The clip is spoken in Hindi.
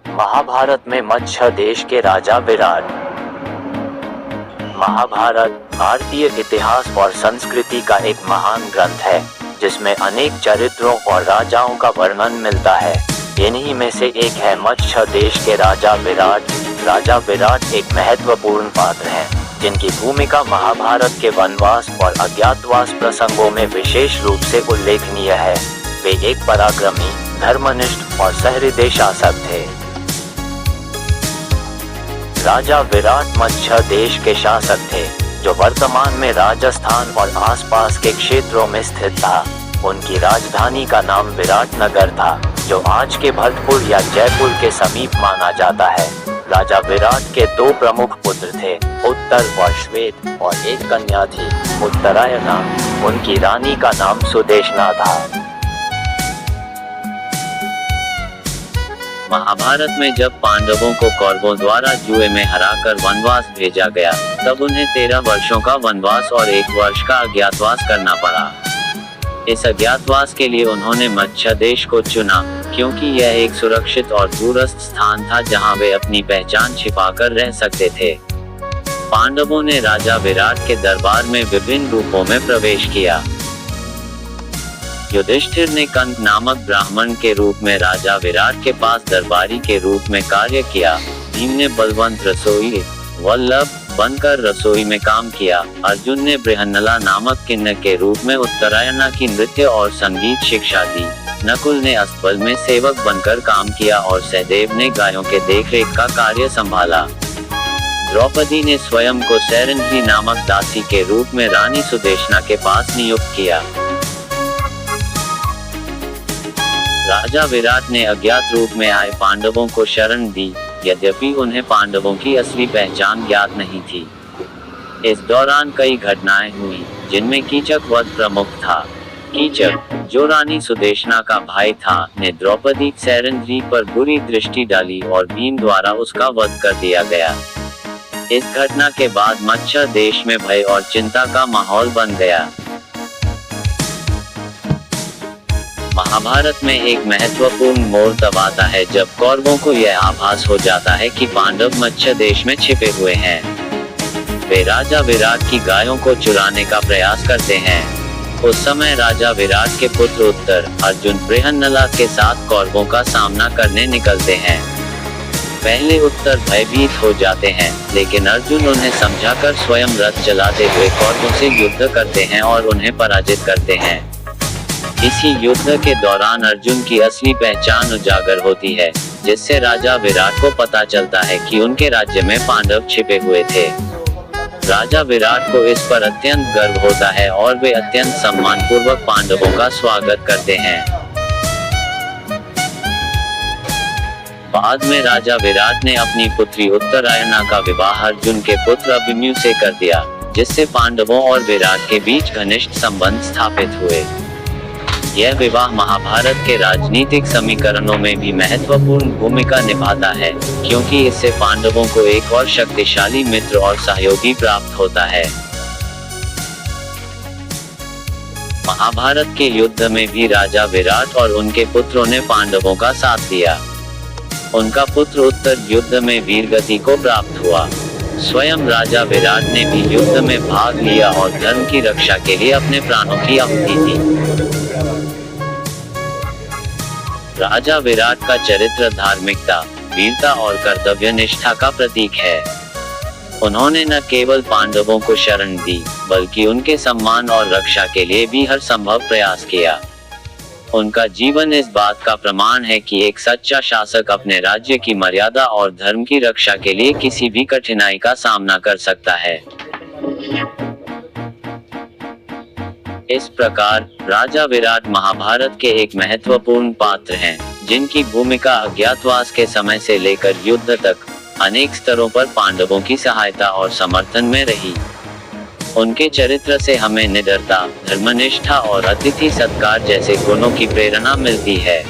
महाभारत में मत्स्य देश के राजा विराट। महाभारत भारतीय इतिहास और संस्कृति का एक महान ग्रंथ है, जिसमें अनेक चरित्रों और राजाओं का वर्णन मिलता है। इन्हीं में से एक है मत्स्य देश के राजा विराट। राजा विराट एक महत्वपूर्ण पात्र हैं, जिनकी भूमिका महाभारत के वनवास और अज्ञातवास प्रसंगों में विशेष रूप से उल्लेखनीय है। वे एक पराक्रमी, धर्मनिष्ठ और सहृदय शासक थे। राजा विराट मत्स्य देश के शासक थे, जो वर्तमान में राजस्थान और आसपास के क्षेत्रों में स्थित था। उनकी राजधानी का नाम विराटनगर था, जो आज के भरतपुर या जयपुर के समीप माना जाता है। राजा विराट के दो प्रमुख पुत्र थे, उत्तर और श्वेत, और एक कन्या थी, उत्तरायणा। उनकी रानी का नाम सुदेशना था। महाभारत में जब पांडवों को कौरवों द्वारा जुए में हराकर वनवास भेजा गया, तब उन्हें 13 वर्षों का वनवास और 1 वर्ष का अज्ञातवास करना पड़ा। इस अज्ञातवास के लिए उन्होंने मत्स्य देश को चुना, क्योंकि यह एक सुरक्षित और दूरस्थ स्थान था जहां वे अपनी पहचान छिपाकर रह सकते थे। पांडवों ने राजा विराट के दरबार में विभिन्न रूपों में प्रवेश किया। युधिष्ठिर ने कंस नामक ब्राह्मण के रूप में राजा विराट के पास दरबारी के रूप में कार्य किया। भीम ने बलवंत रसोई वल्लभ बनकर रसोई में काम किया। अर्जुन ने बृहन्नला नामक किन्नर के रूप में उत्तरायणा की नृत्य और संगीत शिक्षा दी। नकुल ने अस्तबल में सेवक बनकर काम किया और सहदेव ने गायों के देखरेख का कार्य संभाला। द्रौपदी ने स्वयं को सैरंध्री नामक दासी के रूप में रानी सुदेशना के पास नियुक्त किया। राजा विराट ने अज्ञात रूप में आए पांडवों को शरण दी, यद्यपि उन्हें पांडवों की असली पहचान ज्ञात नहीं थी। इस दौरान कई घटनाएं हुई, जिनमें कीचक वध प्रमुख था। कीचक, जो रानी सुदेशना का भाई था, ने द्रौपदी सैरंध्री पर बुरी दृष्टि डाली और भीम द्वारा उसका वध कर दिया गया। इस घटना के बाद मत्स्य देश में भय और चिंता का माहौल बन गया। महाभारत में एक महत्वपूर्ण मोड़ तब आता है जब कौरवों को यह आभास हो जाता है कि पांडव मत्स्य देश में छिपे हुए हैं। वे राजा विराट की गायों को चुराने का प्रयास करते हैं। उस समय राजा विराट के पुत्र उत्तर, अर्जुन बृहन्नला के साथ कौरवों का सामना करने निकलते हैं। पहले उत्तर भयभीत हो जाते हैं, लेकिन अर्जुन उन्हें समझाकर स्वयं रथ चलाते हुए कौरवों से युद्ध करते हैं और उन्हें पराजित करते हैं। इसी युद्ध के दौरान अर्जुन की असली पहचान उजागर होती है, जिससे राजा विराट को पता चलता है कि उनके राज्य में पांडव छिपे हुए थे। राजा विराट को इस पर अत्यंत गर्व होता है और वे अत्यंत सम्मानपूर्वक पांडवों का स्वागत करते हैं। बाद में राजा विराट ने अपनी पुत्री उत्तरायणा का विवाह अर्जुन के पुत्र अभिमन्यु से कर दिया, जिससे पांडवों और विराट के बीच घनिष्ठ संबंध स्थापित हुए। यह विवाह महाभारत के राजनीतिक समीकरणों में भी महत्वपूर्ण भूमिका निभाता है, क्योंकि इससे पांडवों को एक और शक्तिशाली मित्र और सहयोगी प्राप्त होता है। महाभारत के युद्ध में भी राजा विराट और उनके पुत्रों ने पांडवों का साथ दिया। उनका पुत्र उत्तर युद्ध में वीरगति को प्राप्त हुआ। स्वयं राजा विराट ने भी युद्ध में भाग लिया और धर्म की रक्षा के लिए अपने प्राणों की आहुति दी। राजा विराट का चरित्र धार्मिकता, वीरता और कर्तव्य निष्ठा का प्रतीक है। उन्होंने न केवल पांडवों को शरण दी, बल्कि उनके सम्मान और रक्षा के लिए भी हर संभव प्रयास किया। उनका जीवन इस बात का प्रमाण है कि एक सच्चा शासक अपने राज्य की मर्यादा और धर्म की रक्षा के लिए किसी भी कठिनाई का सामना कर सकता है। इस प्रकार राजा विराट महाभारत के एक महत्वपूर्ण पात्र हैं, जिनकी भूमिका अज्ञातवास के समय से लेकर युद्ध तक अनेक स्तरों पर पांडवों की सहायता और समर्थन में रही। उनके चरित्र से हमें निडरता, धर्मनिष्ठा और अतिथि सत्कार जैसे गुणों की प्रेरणा मिलती है।